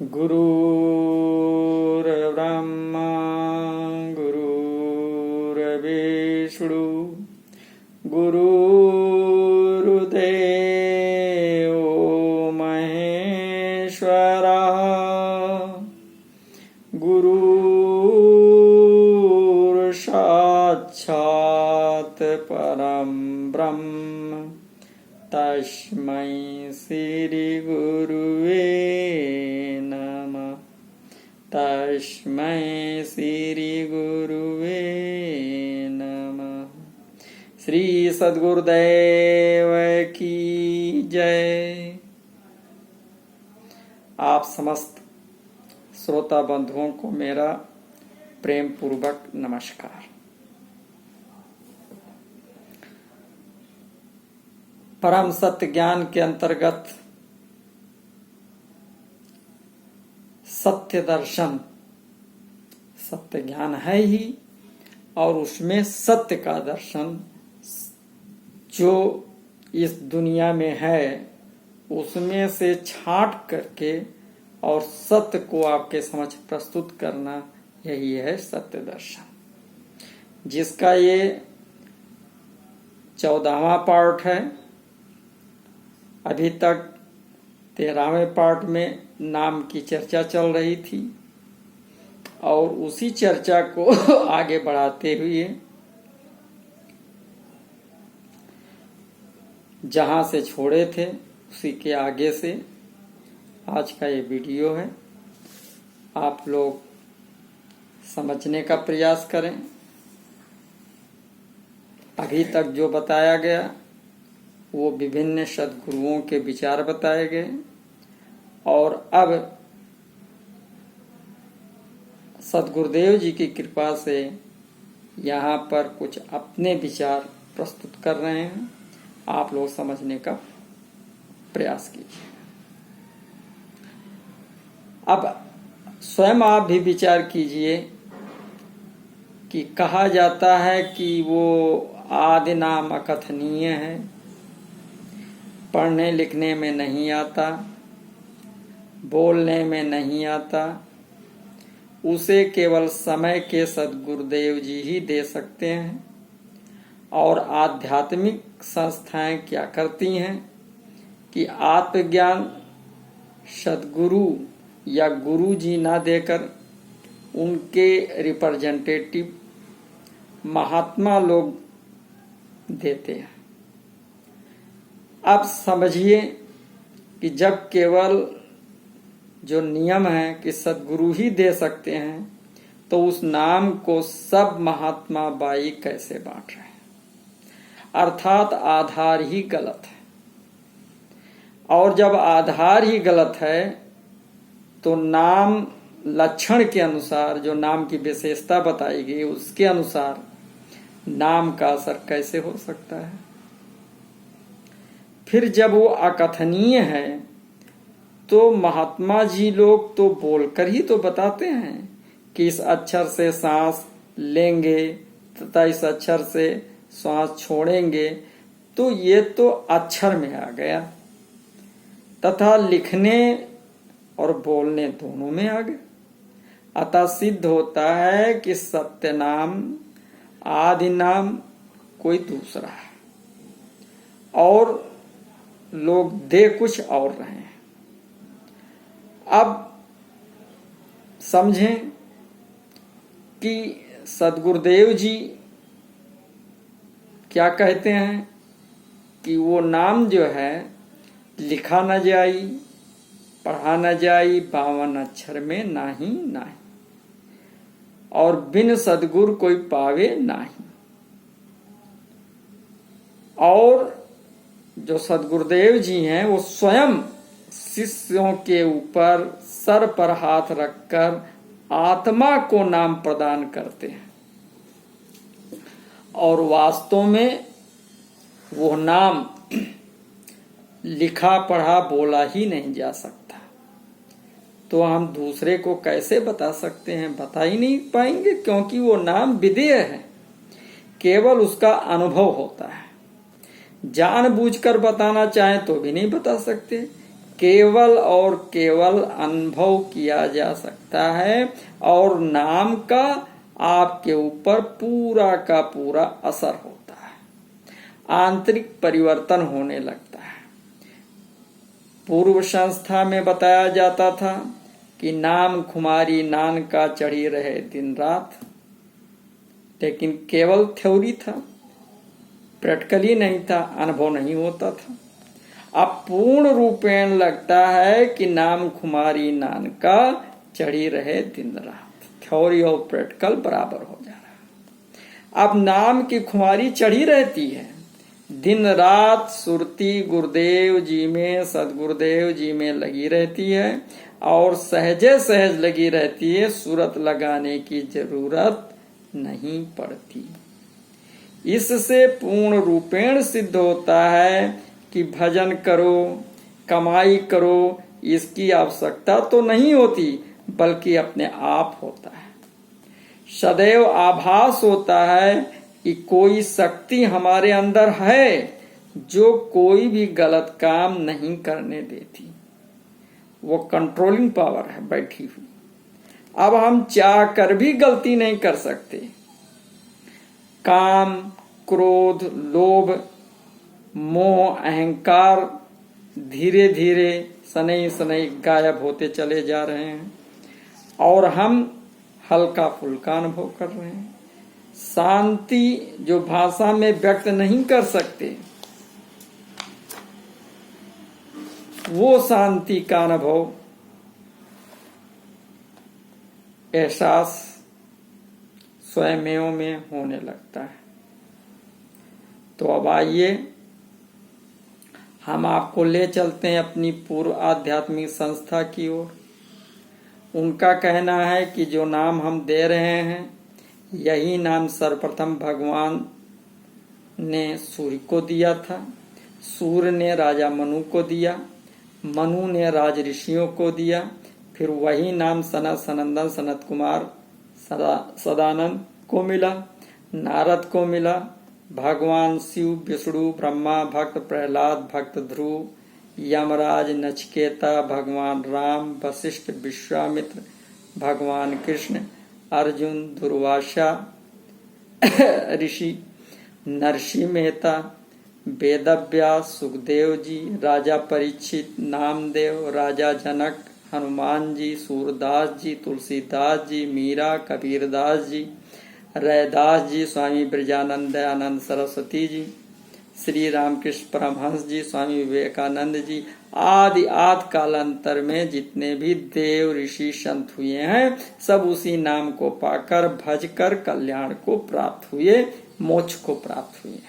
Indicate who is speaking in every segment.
Speaker 1: गुरुर्ब्रह्मा गुरुर्विष्णु गुरुर्देवो महेश्वरः गुरुर्साक्षात् परं ब्रह्म तस्मै श्री गुरुवे नमः। तस्मै श्री गुरुवे नमः। श्री सद्गुरुदेव की जय। आप समस्त श्रोता बंधुओं को मेरा प्रेम पूर्वक नमस्कार। परम सत्य ज्ञान के अंतर्गत सत्य दर्शन सत्य ज्ञान है ही, और उसमें सत्य का दर्शन जो इस दुनिया में है उसमें से छांट करके और सत्य को आपके समक्ष प्रस्तुत करना, यही है सत्य दर्शन, जिसका ये 14वां पार्ट है। अभी तक 13वें पार्ट में नाम की चर्चा चल रही थी, और उसी चर्चा को आगे बढ़ाते हुए जहां से छोड़े थे उसी के आगे से आज का ये वीडियो है। आप लोग समझने का प्रयास करें। अभी तक जो बताया गया वो विभिन्न सद्गुरुओं के विचार बताए गए, और अब सद्गुरुदेव जी की कृपा से यहाँ पर कुछ अपने विचार प्रस्तुत कर रहे हैं। आप लोग समझने का प्रयास कीजिए। अब स्वयं आप भी विचार कीजिए कि कहा जाता है कि वो आदि नाम अकथनीय है, पढ़ने लिखने में नहीं आता, बोलने में नहीं आता, उसे केवल समय के सद्गुरुदेव जी ही दे सकते हैं। और आध्यात्मिक संस्थाएं क्या करती हैं कि आत्मज्ञान सद्गुरु या गुरु जी ना देकर उनके रिप्रेजेंटेटिव महात्मा लोग देते हैं। अब समझिए कि जब केवल जो नियम है कि सद्गुरु ही दे सकते हैं, तो उस नाम को सब महात्मा बाई कैसे बांट रहे हैं? अर्थात आधार ही गलत है। और जब आधार ही गलत है तो नाम लक्षण के अनुसार, जो नाम की विशेषता बताई गई उसके अनुसार नाम का असर कैसे हो सकता है? फिर जब वो अकथनीय है तो महात्मा जी लोग तो बोलकर ही तो बताते हैं कि इस अक्षर से सांस लेंगे तथा इस अक्षर से सांस छोड़ेंगे, तो ये तो अक्षर में आ गया, तथा लिखने और बोलने दोनों में आ गया। अतः सिद्ध होता है कि सत्य नाम आदि नाम कोई दूसरा है, और लोग दे कुछ और रहे हैं। अब समझें कि सद्गुरुदेव जी क्या कहते हैं कि वो नाम जो है लिखा न जाई, पढ़ा न जाई, 52 अक्षर में नाही नाही, और बिन सद्गुरु कोई पावे नाही। और जो सद्गुरुदेव जी हैं वो स्वयं शिष्यों के ऊपर सर पर हाथ रखकर आत्मा को नाम प्रदान करते हैं, और वास्तव में वो नाम लिखा पढ़ा बोला ही नहीं जा सकता। तो हम दूसरे को कैसे बता सकते हैं? बता ही नहीं पाएंगे, क्योंकि वो नाम विदेय है, केवल उसका अनुभव होता है। जानबूझकर बताना चाहें तो भी नहीं बता सकते, केवल और केवल अनुभव किया जा सकता है और नाम का आपके ऊपर पूरा का पूरा असर होता है, आंतरिक परिवर्तन होने लगता है। पूर्व संस्था में बताया जाता था कि नाम खुमारी नान का चढ़ी रहे दिन रात, लेकिन केवल थ्योरी था, प्रैक्टिकली नहीं था, अनुभव नहीं होता था। अब पूर्ण रूपेण लगता है कि नाम खुमारी नान का चढ़ी रहे दिन रात, थ्योरी और प्रैक्टिकल बराबर हो जा रहा है। अब नाम की खुमारी चढ़ी रहती है दिन रात, सुरती गुरुदेव जी में, सदगुरुदेव जी में लगी रहती है और सहजे सहज लगी रहती है, सूरत लगाने की जरूरत नहीं पड़ती। इससे पूर्ण रूपेण सिद्ध होता है कि भजन करो, कमाई करो, इसकी आवश्यकता तो नहीं होती, बल्कि अपने आप होता है। सदैव आभास होता है कि कोई शक्ति हमारे अंदर है जो कोई भी गलत काम नहीं करने देती, वो कंट्रोलिंग पावर है बैठी हुई। अब हम चाह कर भी गलती नहीं कर सकते। काम, क्रोध, लोभ, मोह, अहंकार धीरे धीरे सनई सनई गायब होते चले जा रहे हैं और हम हल्का फुल्का अनुभव कर रहे हैं। शांति जो भाषा में व्यक्त नहीं कर सकते, वो शांति का अनुभव, एहसास स्वयं में होने लगता है। तो अब आइए हम आपको ले चलते हैं अपनी पूर्व आध्यात्मिक संस्था की ओर। उनका कहना है कि जो नाम हम दे रहे हैं, यही नाम सर्वप्रथम भगवान ने सूर्य को दिया था, सूर्य ने राजा मनु को दिया, मनु ने राज ऋषियों को दिया, फिर वही नाम सनत सनंदन सनत कुमार सदानंद को मिला, नारद को मिला, भगवान शिव, विष्णु, ब्रह्मा, भक्त प्रहलाद, भक्त ध्रुव, यमराज, नचिकेता, भगवान राम, वशिष्ठ, विश्वामित्र, भगवान कृष्ण, अर्जुन, दुर्वासा ऋषि, नरसिंह मेहता, वेदव्यास, सुखदेव जी, राजा परीक्षित, नामदेव, राजा जनक, हनुमान जी, सूरदास जी, तुलसीदास जी, मीरा, कबीरदास जी, रैदास जी, स्वामी ब्रजानंद आनंद सरस्वती जी, श्री रामकृष्ण परमहंस जी, स्वामी विवेकानंद जी आदि आदि कालांतर में जितने भी देव ऋषि संत हुए हैं, सब उसी नाम को पाकर भजकर कल्याण को प्राप्त हुए, मोक्ष को प्राप्त हुए।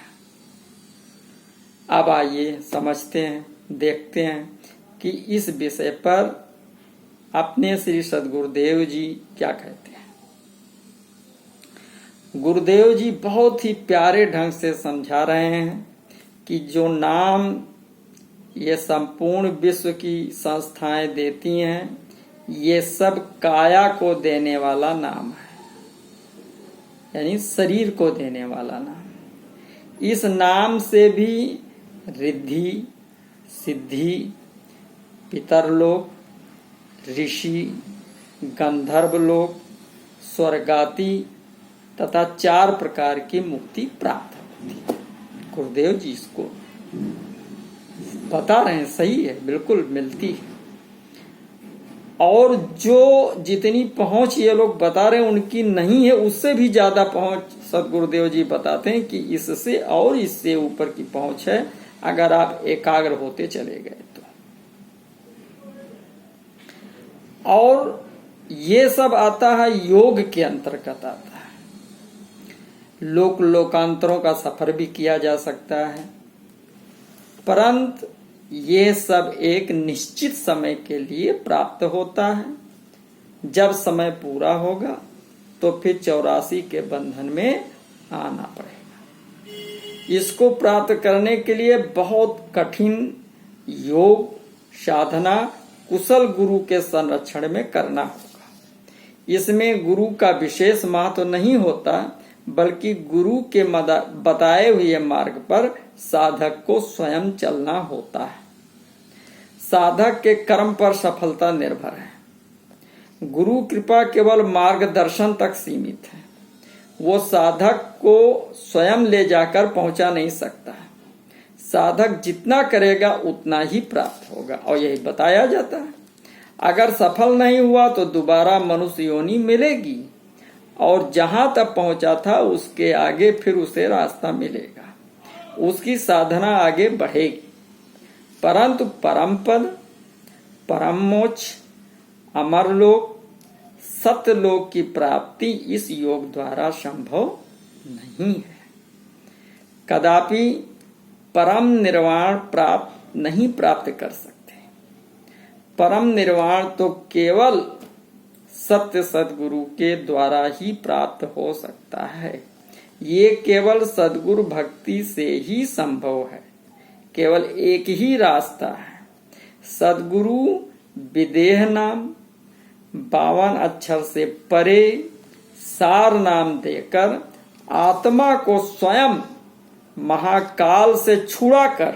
Speaker 1: अब आइए समझते हैं, देखते हैं कि इस विषय पर अपने श्री सदगुरुदेव जी क्या कहते हैं। गुरुदेव जी बहुत ही प्यारे ढंग से समझा रहे हैं कि जो नाम ये संपूर्ण विश्व की संस्थाएं देती हैं, ये सब काया को देने वाला नाम है, यानी शरीर को देने वाला नाम। इस नाम से भी रिद्धि, सिद्धि, पितरलोक, ऋषि, गंधर्व लोक, स्वर्गाति तथा 4 प्रकार की मुक्ति प्राप्त होती है। गुरुदेव जी इसको बता रहे हैं, सही है, बिल्कुल मिलती है। और जो जितनी पहुंच ये लोग बता रहे हैं उनकी नहीं है, उससे भी ज्यादा पहुंच सदगुरुदेव जी बताते हैं कि इससे और इससे ऊपर की पहुंच है, अगर आप एकाग्र होते चले गए तो। और ये सब आता है योग के अंतर्गत आता है। लोक लोकांतरों का सफर भी किया जा सकता है, परंतु ये सब एक निश्चित समय के लिए प्राप्त होता है। जब समय पूरा होगा तो फिर 84 के बंधन में आना पड़ेगा। इसको प्राप्त करने के लिए बहुत कठिन योग साधना कुशल गुरु के संरक्षण में करना होगा। इसमें गुरु का विशेष महत्व नहीं होता, बल्कि गुरु के बताए हुए मार्ग पर साधक को स्वयं चलना होता है। साधक के कर्म पर सफलता निर्भर है। गुरु कृपा केवल मार्गदर्शन तक सीमित है, वो साधक को स्वयं ले जाकर पहुंचा नहीं सकता। साधक जितना करेगा उतना ही प्राप्त होगा, और यही बताया जाता है। अगर सफल नहीं हुआ तो दोबारा मनुष्य योनि मिलेगी, और जहां तक पहुंचा था उसके आगे फिर उसे रास्ता मिलेगा, उसकी साधना आगे बढ़ेगी। परंतु परम पद, परम मोक्ष, अमरलोक, सत्यलोक की प्राप्ति इस योग द्वारा संभव नहीं है। कदापि परम निर्वाण नहीं प्राप्त कर सकते। परम निर्वाण तो केवल सत्य सद्गुरु के द्वारा ही प्राप्त हो सकता है। ये केवल सद्गुरु भक्ति से ही संभव है। केवल एक ही रास्ता है। सद्गुरु विदेह नाम 52 अक्षर से परे सार नाम देकर आत्मा को स्वयं महाकाल से छुड़ाकर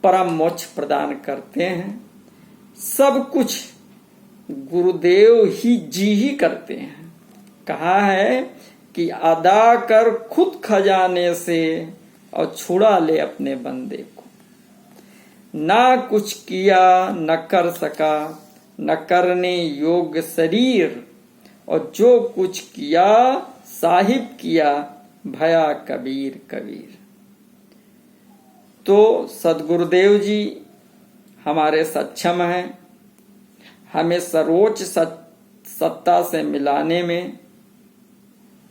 Speaker 1: परम मोक्ष प्रदान करते हैं। सब कुछ गुरुदेव ही करते हैं। कहा है कि अदा कर खुद खजाने से और छुड़ा ले अपने बंदे को। ना कुछ किया न कर सका, न करने योग्य शरीर, और जो कुछ किया साहिब किया, भया कबीर कबीर। तो सद्गुरुदेव जी हमारे सक्षम हैं हमें सर्वोच्च सत्ता से मिलाने में।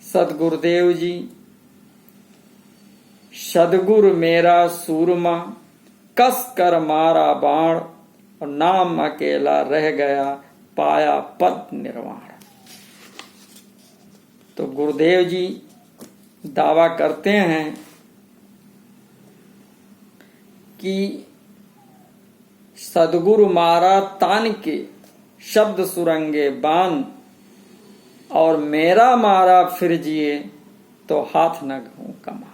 Speaker 1: सद्गुरुदेव जी सद्गुरु मेरा सूरमा, कस कर मारा बाण, और नाम अकेला रह गया, पाया पद निर्वाण। तो गुरुदेव जी दावा करते हैं कि सद्गुरु मारा तान के शब्द सुरंगे बान, और मेरा मारा फिर जिए तो हाथ न घूं कमा।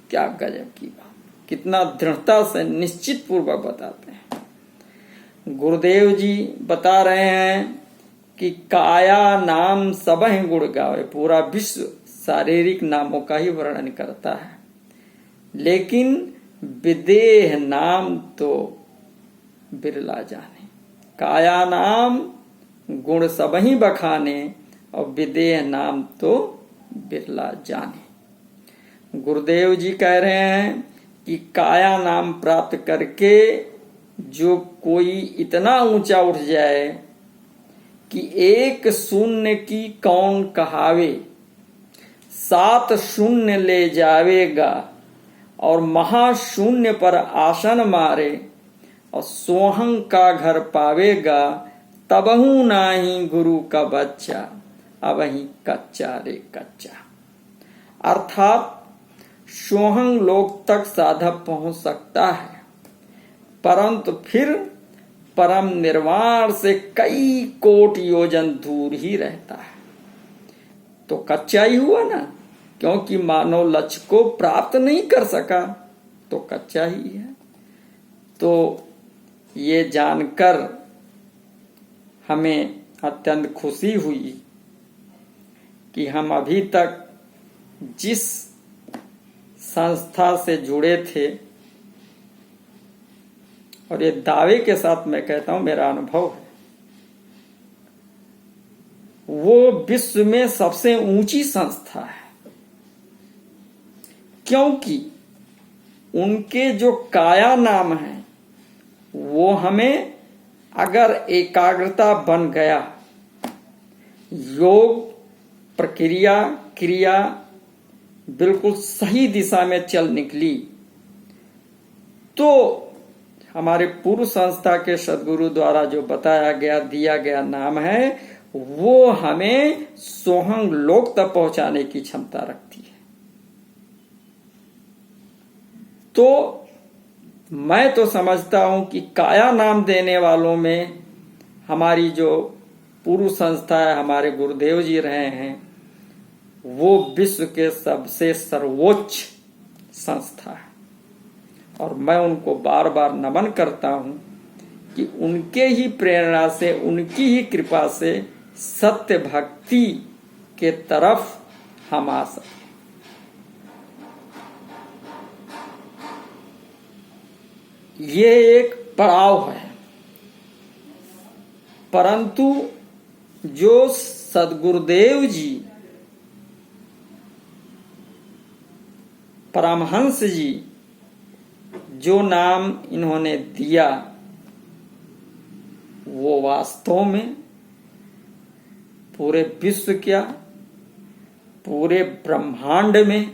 Speaker 1: क्या गजब की बात, कितना दृढ़ता से निश्चित पूर्वक बताते हैं। गुरुदेव जी बता रहे हैं कि काया नाम सबह गुण गावे। पूरा विश्व शारीरिक नामों का ही वर्णन करता है, लेकिन विदेह नाम तो बिरला जाने। काया नाम गुण सबही बखाने, और विदेह नाम तो बिरला जाने। गुरुदेव जी कह रहे हैं कि काया नाम प्राप्त करके जो कोई इतना ऊंचा उठ जाए कि एक शून्य की कौन कहावे, 7 शून्य ले जावेगा, और महाशून्य पर आसन मारे, और सोहंग का घर पावेगा, तबहू नाही गुरु का बच्चा, अब ही कच्चा रे कच्चा। अर्थात सोहंग लोक तक साधक पहुंच सकता है, परंतु फिर परम निर्वाण से कई कोट योजन दूर ही रहता है। तो कच्चा ही हुआ ना, क्योंकि मानव लक्ष्य को प्राप्त नहीं कर सका, तो कच्चा ही है। तो ये जानकर हमें अत्यंत खुशी हुई कि हम अभी तक जिस संस्था से जुड़े थे, और ये दावे के साथ मैं कहता हूं, मेरा अनुभव है, वो विश्व में सबसे ऊंची संस्था है। क्योंकि उनके जो काया नाम है वो हमें अगर एकाग्रता बन गया, योग प्रक्रिया क्रिया बिल्कुल सही दिशा में चल निकली, तो हमारे पूर्व संस्था के सद्गुरु द्वारा जो बताया गया दिया गया नाम है, वो हमें सोहंग लोक तक पहुंचाने की क्षमता रखती है। तो मैं तो समझता हूं कि काया नाम देने वालों में हमारी जो पूर्व संस्था है, हमारे गुरुदेव जी रहे हैं, वो विश्व के सबसे सर्वोच्च संस्था है। और मैं उनको बार बार नमन करता हूं कि उनके ही प्रेरणा से, उनकी ही कृपा से सत्य भक्ति के तरफ हम आ सके। ये एक पड़ाव है, परंतु जो सद्गुरुदेव जी, परमहंस जी जो नाम इन्होंने दिया, वो वास्तव में पूरे विश्व क्या, पूरे ब्रह्मांड में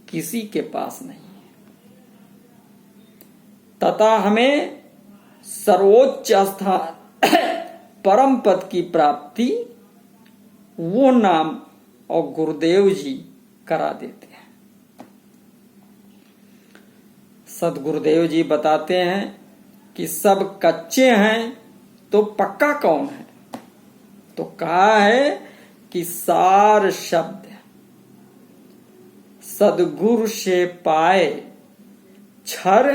Speaker 1: किसी के पास नहीं है। तथा हमें सर्वोच्च स्थान परम पद की प्राप्ति वो नाम और गुरुदेव जी करा देते हैं। सद्गुरुदेव जी बताते हैं कि सब कच्चे हैं तो पक्का कौन है? तो कहा है कि सार शब्द सद्गुरु से पाए, क्षर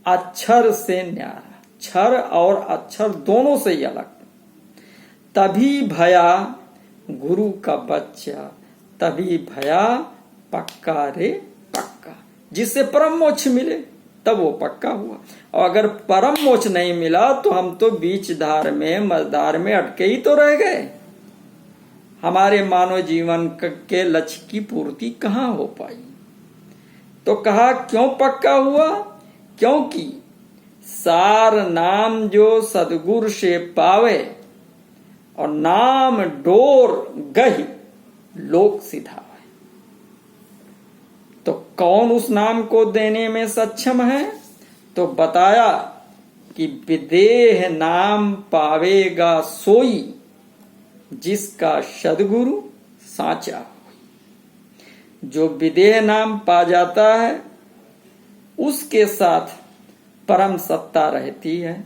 Speaker 1: अक्षर से न्यारा। क्षर और अक्षर दोनों से ही अलग। तभी भया गुरु का बच्चा, तभी भया पक्का रे पक्का। जिससे परम मोक्ष मिले तब वो पक्का हुआ, और अगर परम मोक्ष नहीं मिला तो हम तो बीच धार में, मझधार में अटके ही तो रह गए। हमारे मानव जीवन के लक्ष्य की पूर्ति कहाँ हो पाई? तो कहा क्यों पक्का हुआ? क्योंकि सार नाम जो सद्गुरु से पावे, और नाम डोर गही लोक सिधावे। तो कौन उस नाम को देने में सक्षम है? तो बताया कि विदेह नाम पावेगा सोई, जिसका सद्गुरु साचा हो। जो विदेह नाम पा जाता है उसके साथ परम सत्ता रहती है।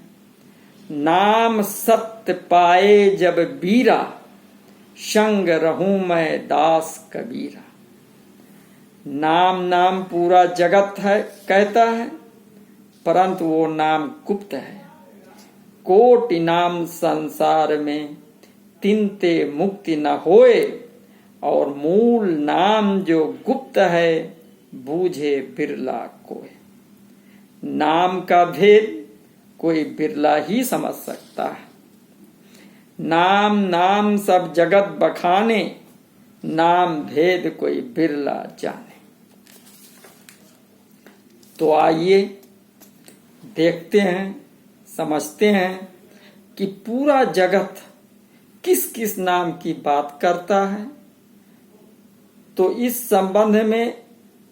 Speaker 1: नाम सत्य पाए जब बीरा, संग रहूं मैं दास कबीरा। नाम नाम पूरा जगत है कहता है, परंतु वो नाम गुप्त है। कोटि नाम संसार में, तिनते मुक्ति न होए, और मूल नाम जो गुप्त है, बूझे बिरला कोय। नाम का भेद कोई बिरला ही समझ सकता है। नाम नाम सब जगत बखाने, नाम भेद कोई बिरला जाने। तो आइए देखते हैं, समझते हैं कि पूरा जगत किस किस नाम की बात करता है। तो इस संबंध में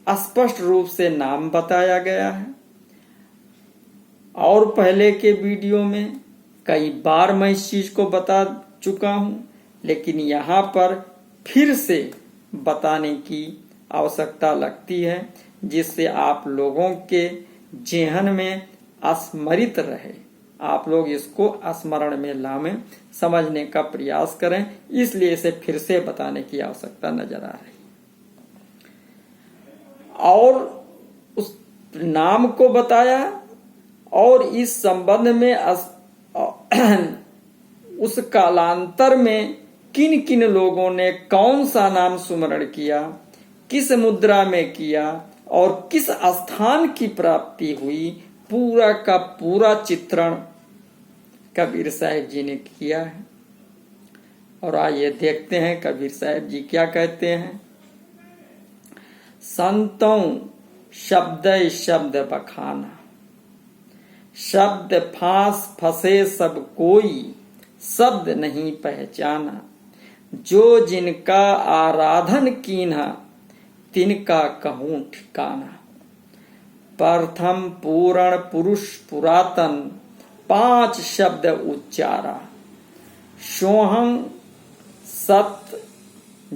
Speaker 1: स्पष्ट रूप से नाम बताया गया है, और पहले के वीडियो में कई बार मैं इस चीज को बता चुका हूं, लेकिन यहाँ पर फिर से बताने की आवश्यकता लगती है, जिससे आप लोगों के जेहन में स्मरित रहे, आप लोग इसको स्मरण में लावें, समझने का प्रयास करें। इसलिए इसे फिर से बताने की आवश्यकता नजर आ रही। और उस नाम को बताया, और इस संबंध में उस कालांतर में किन किन लोगों ने कौन सा नाम सुमरण किया, किस मुद्रा में किया, और किस स्थान की प्राप्ति हुई, पूरा का पूरा चित्रण कबीर साहब जी ने किया है। और आइए देखते हैं कबीर साहब जी क्या कहते हैं। संतों शब्द शब्द बखाना, शब्द फांस फंसे सब कोई, शब्द नहीं पहचाना। जो जिनका आराधन कीन्हा, तिनका कहूं ठिकाना। प्रथम पूर्ण पुरुष पुरातन, 5 शब्द उच्चारा। सोहं सत्य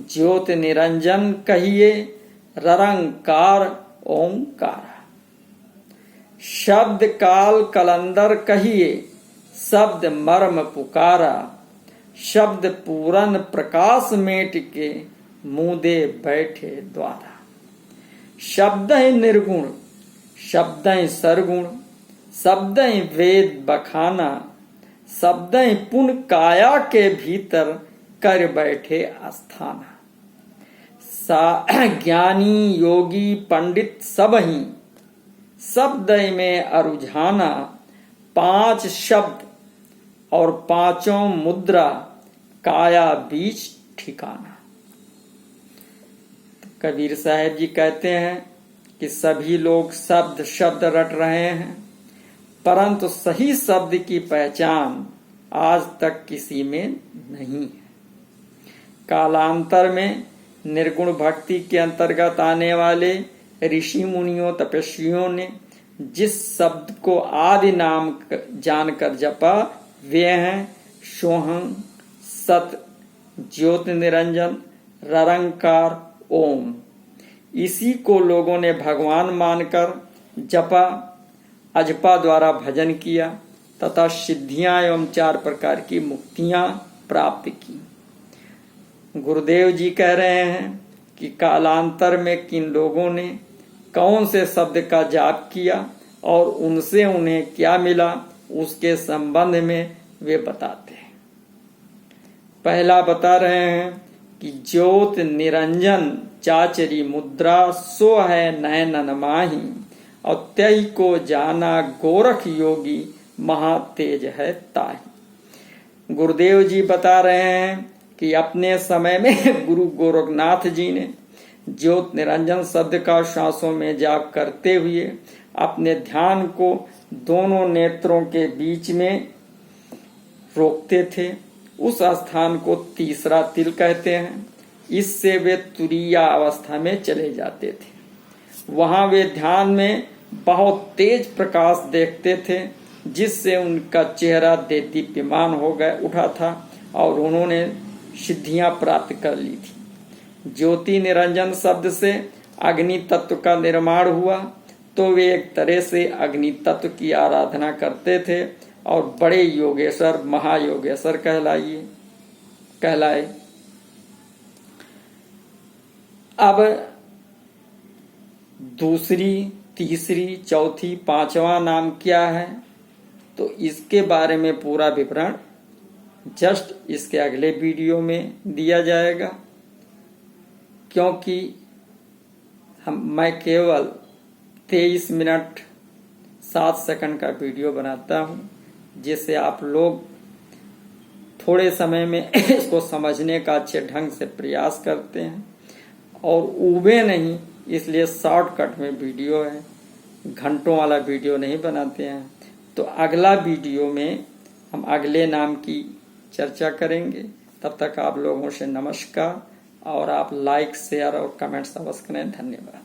Speaker 1: ज्योत निरंजन कहिए, ररंकार ओंकारा। शब्द काल कलंदर कहिए, शब्द मर्म पुकारा। शब्द पूरन प्रकाश मेट के, मुदे बैठे द्वारा। शब्द निर्गुण, शब्द सरगुण, शब्दई वेद बखाना, शब्दई पुन काया के भीतर कर बैठे आस्थाना। ज्ञानी योगी पंडित सब ही शब्दई में अरुझाना, 5 शब्द और 5 मुद्रा काया बीच ठिकाना। कबीर साहब जी कहते हैं कि सभी लोग शब्द शब्द रट रहे हैं, परंतु सही शब्द की पहचान आज तक किसी में नहीं है। कालांतर में निर्गुण भक्ति के अंतर्गत आने वाले ऋषि मुनियों तपस्वियों ने जिस शब्द को आदि नाम जानकर जपा वे हैं सोहं, सत, ज्योति निरंजन, ररंकार, ओम। इसी को लोगों ने भगवान मानकर जपा, अजपा द्वारा भजन किया तथा सिद्धियां एवं 4 प्रकार की मुक्तियां प्राप्त की। गुरुदेव जी कह रहे हैं कि कालांतर में किन लोगों ने कौन से शब्द का जाप किया और उनसे उन्हें क्या मिला, उसके संबंध में वे बताते हैं। पहला बता रहे हैं कि ज्योत निरंजन चाचरी मुद्रा सो है नयनन माही, और त्यही को जाना गोरख योगी महातेज है ताही। गुरुदेव जी बता रहे हैं कि अपने समय में गुरु गोरखनाथ जी ने ज्योत निरंजन शब्द का श्वासों में जाप करते हुए अपने ध्यान को दोनों नेत्रों के बीच में रोकते थे। उस स्थान को तीसरा तिल कहते हैं। इससे वे तुरीया अवस्था में चले जाते थे। वहां वे ध्यान में बहुत तेज प्रकाश देखते थे, जिससे उनका चेहरा देदीप्यमान हो गया उठा था और उन्होंने सिद्धियां प्राप्त कर ली थी। ज्योति निरंजन शब्द से अग्नि तत्व का निर्माण हुआ, तो वे एक तरह से अग्नि तत्व की आराधना करते थे और बड़े योगेश्वर महायोगेश्वर कहलाए। अब दूसरी, तीसरी, चौथी, 5वां नाम क्या है, तो इसके बारे में पूरा विवरण जस्ट इसके अगले वीडियो में दिया जाएगा, क्योंकि मैं केवल 23 मिनट 7 सेकंड का वीडियो बनाता हूं, जिससे आप लोग थोड़े समय में इसको समझने का अच्छे ढंग से प्रयास करते हैं और ऊबे नहीं, इसलिए शॉर्टकट में वीडियो है, घंटों वाला वीडियो नहीं बनाते हैं। तो अगला वीडियो में हम अगले नाम की चर्चा करेंगे। तब तक आप लोगों से नमस्कार, और आप लाइक, शेयर और कमेंट्स अवश्य करें। धन्यवाद।